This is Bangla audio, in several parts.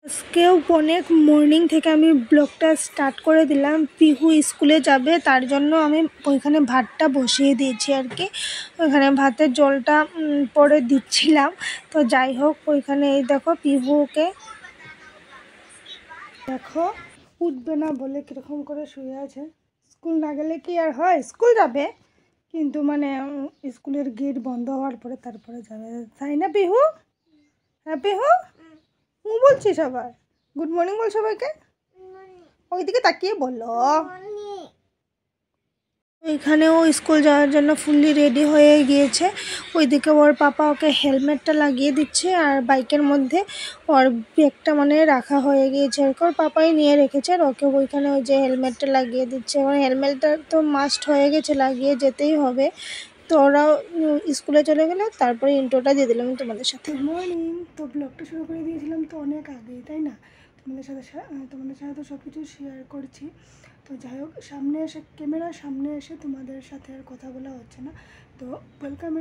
আজকেও অনেক মর্নিং থেকে আমি ব্লগটা স্টার্ট করে দিলাম। পিহু স্কুলে যাবে তার জন্য আমি ওইখানে ভাতটা বসিয়ে দিয়েছি আর কি। ওইখানে ভাতের জলটা পরে দিচ্ছিলাম। তো যাই হোক, ওইখানে এই দেখো পিহুকে দেখো উঠবে না বলে কীরকম করে শুয়ে আছে। স্কুল না গেলে কি আর হয়, স্কুল যাবে কিন্তু মানে স্কুলের গেট বন্ধ হওয়ার পরে তারপরে যাবে, তাই না পিহু? হ্যাঁ পিহু, বলছিস আবার গুড মর্নিং বল সবাইকে, ওইদিকে তাকিয়ে বলো। ওইখানেও স্কুল যাওয়ার জন্য ফুললি রেডি হয়ে গিয়েছে। ওইদিকে ওর পাপা ওকে হেলমেটটা লাগিয়ে দিচ্ছে আর বাইকের মধ্যে ওর ব্যাগটা মানে রাখা হয়ে গিয়েছে আর ওর পাপাই নিয়ে রেখেছে আর ওকে ওইখানে ওই যে হেলমেটটা লাগিয়ে দিচ্ছে। মানে হেলমেটটা তো মাস্ট হয়ে গেছে, লাগিয়ে যেতেই হবে। তো ওরাও স্কুলে চলে গেলে তারপরে ইন্ট্রোটা দিয়ে দিলাম তোমাদের সাথে। মর্নিং তো ব্লগটা শুরু করে দিয়েছিলাম তো অনেক আগেই, তাই না? তোমাদের সাথে তো সব কিছু শেয়ার করছি। তো যাই হোক, সামনে এসে ক্যামেরার সামনে এসে তোমাদের সাথে আর কথা বলা হচ্ছে না। তো welcome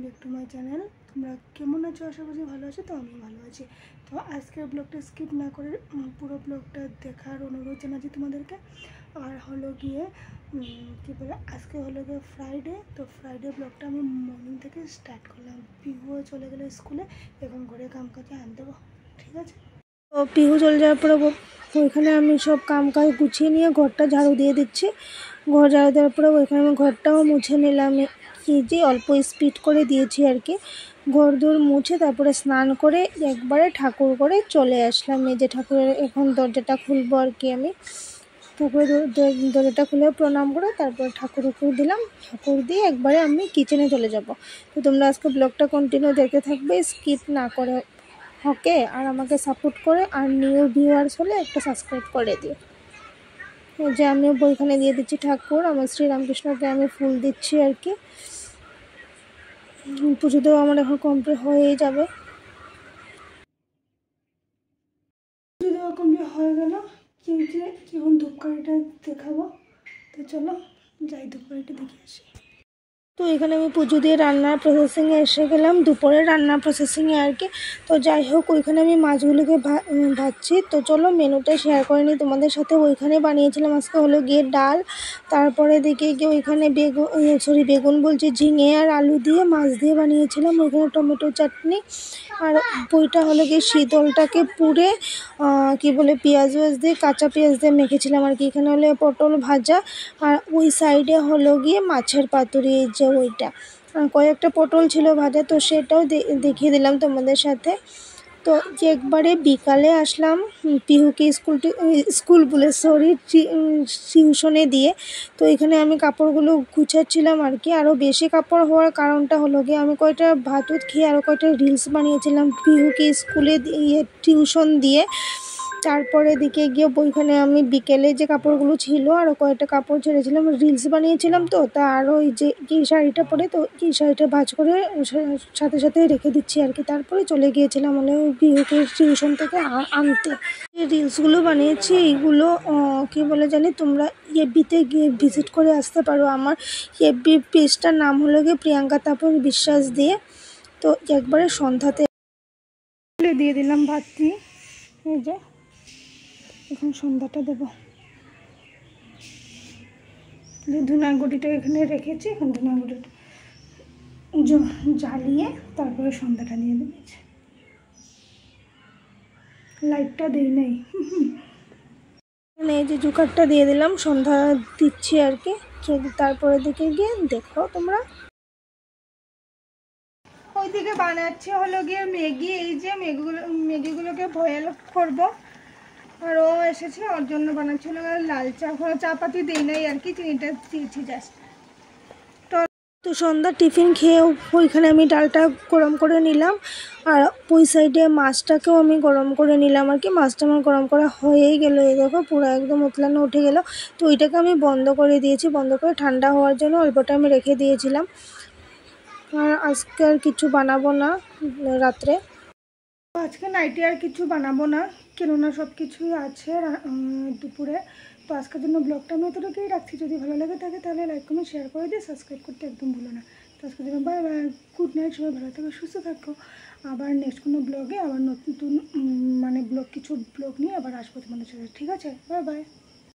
back to my channel. তোমরা কেমন আছো? আশা করছি ভালো আছো। তো আমি ভালো আছি। তো আজকের ব্লগটা স্কিপ না করে পুরো ব্লগটা দেখার অনুরোধ জানাচ্ছি তোমাদেরকে। আর হলো গিয়ে কী বলে, আজকে হলো গিয়ে ফ্রাইডে। তো ফ্রাইডে ব্লগটা আমি মর্নিং থেকে স্টার্ট করলাম। পিহুও চলে গেলো স্কুলে, এখন ঘরে কাম কাজে আনতে দেবো, ঠিক আছে? তো পিহু চলে যাওয়ার পরে ওইখানে আমি সব কাম কাজ গুছিয়ে নিয়ে ঘরটা ঝাড়ু দিয়ে দিচ্ছি। ঘর ঝাড়ু দেওয়ার পরে ওইখানে আমি ঘরটাও মুছে নিলাম, কি যে অল্প স্পিড করে দিয়েছি আর কি। ঘর দূর মুছে তারপরে স্নান করে একবারে ঠাকুর করে চলে আসলাম। এই যে ঠাকুরের এখন দরজাটা খুলবো আর কি আমি। তারপরে দরজাটা খুলে প্রণাম করে তারপর ঠাকুর দিলাম। ঠাকুর দিয়ে একবারে আমি কিচেনে চলে যাব। তো তোমরা আজকে ব্লগটা কন্টিনিউ দেখতে থাকবে, স্কিপ না করে, ওকে? আর আমাকে সাপোর্ট করে আর নিউ ভিউয়ার্স হলে একটা সাবস্ক্রাইব করে দিও। যে আমিও বইখানে দিয়ে দিচ্ছি ঠাকুর, আমার শ্রীরামকৃষ্ণকে আমি ফুল দিচ্ছি আর কি। পুজো দেওয়া আমার এখন কমপ্লিট হয়েই যাবে। পুজো দেওয়া কমপ্লিট হয়ে গেল, এখন ধূপকাঠিটা দেখাবো। তো চলো যাই, ধূপকাঠিটা দেখে আসি। তো এখানে আমি পুজো দিয়ে রান্নার প্রসেসিংয়ে এসে গেলাম, দুপুরের রান্নার প্রসেসিংয়ে আর কি। তো যাই হোক, ওইখানে আমি মাছগুলোকে ভাজছি। তো চলো মেনুটা শেয়ার করে নিই তোমাদের সাথে। ওইখানে বানিয়েছিলাম আজকে হলো গিয়ে ডাল, তারপরে দেখে গিয়ে ওইখানে বেগুন বলছি, ঝিঙে আর আলু দিয়ে মাছ দিয়ে বানিয়েছিলাম। ওইখানে টমেটো চাটনি, আর বইটা হলো গিয়ে শীতলটাকে পুড়ে কি বলে পেঁয়াজ দিয়ে কাঁচা পেঁয়াজ দিয়ে মেখেছিলাম আর কি। এখানে হলো পটল ভাজা, আর ওই সাইডে হলো গিয়ে মাছের পাতুরি, যে ওইটা কয়েকটা পটল ছিল ভাজা, তো সেটাও দেখিয়ে দিলাম তোমাদের সাথে। তো একবারে বিকালে আসলাম পিহুকে স্কুল বলে সরি টিউশনে দিয়ে। তো এখানে আমি কাপড়গুলো গুছাচ্ছিলাম আর কি। আরও বেশি কাপড় হওয়ার কারণটা হলো গিয়ে আমি কয়টা ভাত খেয়ে আরও কয়টা রিলস বানিয়েছিলাম পিহুকে স্কুলে টিউশন দিয়ে। তারপরে দিকে গিয়ে ওইখানে আমি বিকেলে যে কাপড়গুলো ছিল আরও কয়েকটা কাপড় ছেড়েছিলাম, রিলস বানিয়েছিলাম। তো তা আরও ওই যে কি শাড়িটা পরে, তো কি শাড়িটা ভাঁজ করে সাথে সাথে রেখে দিচ্ছি আর কি। তারপরে চলে গিয়েছিলাম মানে বিহুকে টিউশন থেকে আনতে। এই রিলসগুলো বানিয়েছি, এইগুলো কি বলে জানি, তোমরা এফবিতে গিয়ে ভিজিট করে আসতে পারো। আমার এফবি পেজটার নাম হলো গিয়ে প্রিয়াঙ্কা তাপস বিশ্বাস দিয়ে। তো একবারে সন্ধ্যাতে দিয়ে দিলাম ভাতটি, এই যে এখন সন্ধ্যাটা দেবো। ধুনার গুঁড়িটা এখানে রেখেছি, এখন ধুনার গুঁড়িটা জ্বালিয়ে তারপরে সন্ধ্যাটা দিয়ে দিয়েছি। লাইটটা দিই নেই, এই যে জুকারটা দিয়ে দিলাম, সন্ধ্যা দিচ্ছি আর কি। তারপরে দিকে গিয়ে দেখো তোমরা। ওইদিকে বানাচ্ছি হলো গিয়ে ম্যাগি। এই যে ম্যাগিগুলোকে বয়েল করবো, আর ও এসেছে ওর জন্য বানাচ্ছি হলো লাল চা। কোনো চা পাতি দিই নাই আর কি, চিনিটা দিয়েছি জাস্ট। তো সন্ধ্যার টিফিন খেয়ে ওইখানে আমি ডালটা গরম করে নিলাম, আর ওই সাইডে মাছটাকেও আমি গরম করে নিলাম আর কি। মাছটা আমার গরম করা হয়েই গেলো, এই দেখো পুরো একদম উতলানো উঠে গেল। তো ওইটাকে আমি বন্ধ করে দিয়েছি, বন্ধ করে ঠান্ডা হওয়ার জন্য অল্পটা আমি রেখে দিয়েছিলাম। আর আজকে আর কিছু বানাবো না রাত্রে, আজকে নাইটে আর কিছু বানাবো না, কেননা সব কিছুই আছে দুপুরে। তো আজকের জন্য ব্লগটা আমি এতটুকুই রাখছি। যদি ভালো লাগে থাকে তাহলে লাইক কমেন্ট শেয়ার করে দিয়ে সাবস্ক্রাইব করতে একদম ভুলো না। তো আজকের জন্য বাই বাই, গুড নাইট, সবাই ভালো থাকো, সুস্থ থাকো। আবার নেক্সট কোনো ব্লগে আবার নতুন মানে কিছু ব্লগ নিয়ে আবার আসবো তোমাদের সাথে। ঠিক আছে, বাই বাই।